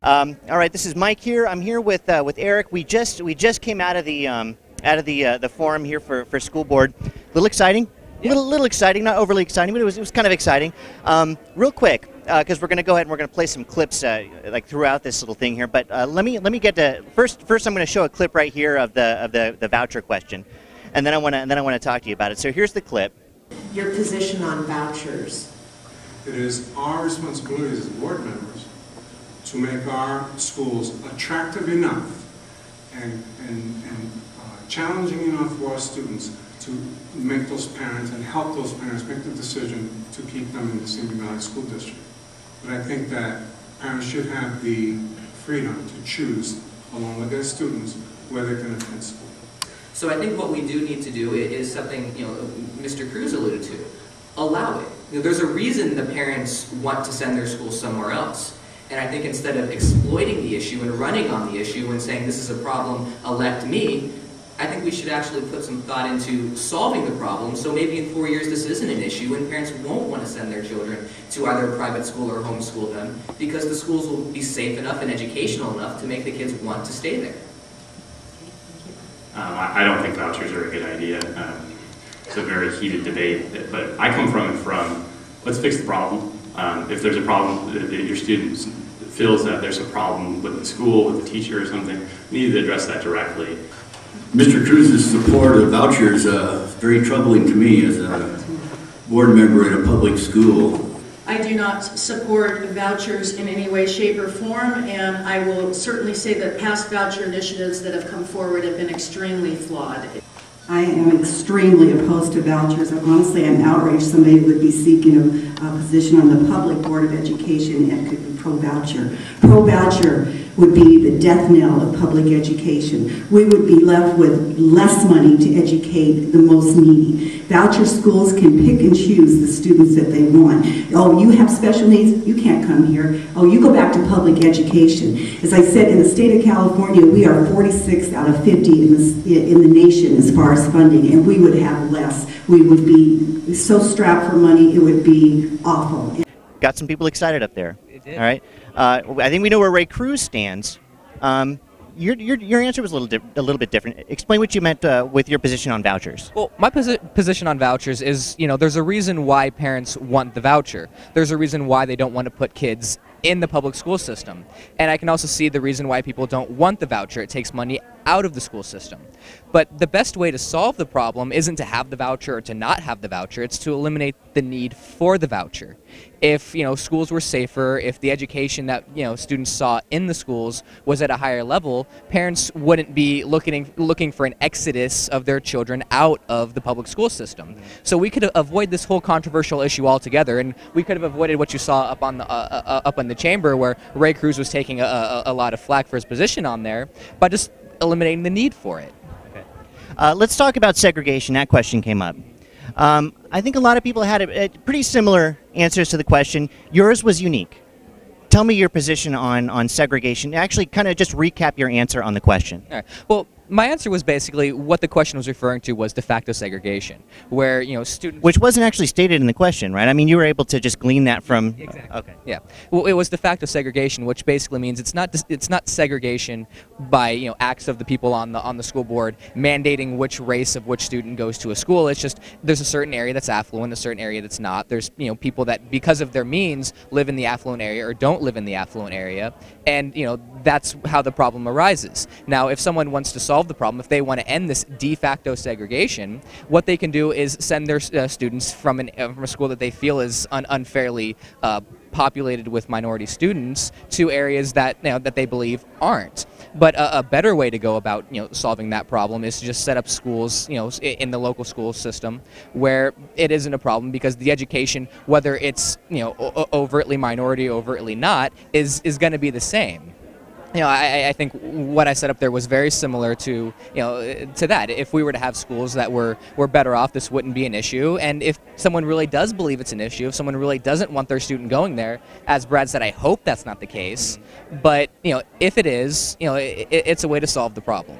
All right, this is Mike here. I'm here with Eric. We just came out of the forum here for school board. A little exciting, little exciting, not overly exciting, but it was kind of exciting. Real quick, because we're going to go ahead and we're going to play some clips like throughout this little thing here. But let me get to first. I'm going to show a clip right here of the voucher question, and then I want to talk to you about it. So here's the clip. Your position on vouchers. It is our responsibility as board members to make our schools attractive enough and challenging enough for our students to make those parents and help those parents make the decision to keep them in the Simi Valley School District. But I think that parents should have the freedom to choose, along with their students, where they're going to attend school. So I think what we do need to do is something Mr. Cruz alluded to. Allow it. There's a reason the parents want to send their school somewhere else. And I think instead of exploiting the issue and running on the issue and saying this is a problem, elect me, I think we should actually put some thought into solving the problem, so maybe in 4 years this isn't an issue and parents won't want to send their children to either a private school or homeschool them because the schools will be safe enough and educational enough to make the kids want to stay there. I don't think vouchers are a good idea. It's a very heated debate, but I come from let's fix the problem. If there's a problem that your student feels that there's a problem with the school, with the teacher or something, we need to address that directly. Mr. Cruz's support of vouchers is very troubling to me as a board member in a public school. I do not support vouchers in any way, shape, or form, and I will certainly say that past voucher initiatives that have come forward have been extremely flawed. I am extremely opposed to vouchers. Honestly, I'm outraged somebody would be seeking a position on the public board of education and could be pro-voucher. Pro-voucher would be the death knell of public education. We would be left with less money to educate the most needy. Voucher schools can pick and choose the students that they want. Oh, you have special needs? You can't come here. Oh, you go back to public education. As I said, in the state of California, we are 46 out of 50 in the nation as far as funding, and we would have less. We would be so strapped for money, it would be awful. Got some people excited up there. All right. I think we know where Ray Cruz stands. Your answer was a little bit different. Explain what you meant with your position on vouchers. Well, my position on vouchers is, there's a reason why parents want the voucher. There's a reason why they don't want to put kids in the public school system. And I can also see the reason why people don't want the voucher. It takes money out of the school system. But the best way to solve the problem isn't to have the voucher or to not have the voucher. It's to eliminate the need for the voucher. If schools were safer, if the education that students saw in the schools was at a higher level, parents wouldn't be looking for an exodus of their children out of the public school system. So we could avoid this whole controversial issue altogether, and we could have avoided what you saw up in the chamber, where Ray Cruz was taking a lot of flack for his position on there, by just eliminating the need for it. Okay. Let's talk about segregation. That question came up. I think a lot of people had pretty similar answers to the question. Yours was unique. Tell me your position on segregation. Actually, kind of just recap your answer on the question. All right. Well, my answer was basically what the question was referring to was de facto segregation, where students. Which wasn't actually stated in the question, right? I mean, you were able to just glean that from. Exactly. Okay. Yeah. Well, it was de facto segregation, which basically means it's not segregation by acts of the people on the school board mandating which race of which student goes to a school. It's just there's a certain area that's affluent, a certain area that's not. There's people that because of their means live in the affluent area or don't live in the affluent area, and that's how the problem arises. Now, if someone wants to solve the problem, if they want to end this de facto segregation, what they can do is send their students from a school that they feel is unfairly populated with minority students to areas that that they believe aren't. But a better way to go about solving that problem is to just set up schools in the local school system where it isn't a problem, because the education, whether it's overtly minority, overtly not, is going to be the same. I think what I set up there was very similar to that. If we were to have schools that were better off, this wouldn't be an issue. And if someone really does believe it's an issue, if someone really doesn't want their student going there, as Brad said, I hope that's not the case. But if it is, it's a way to solve the problem.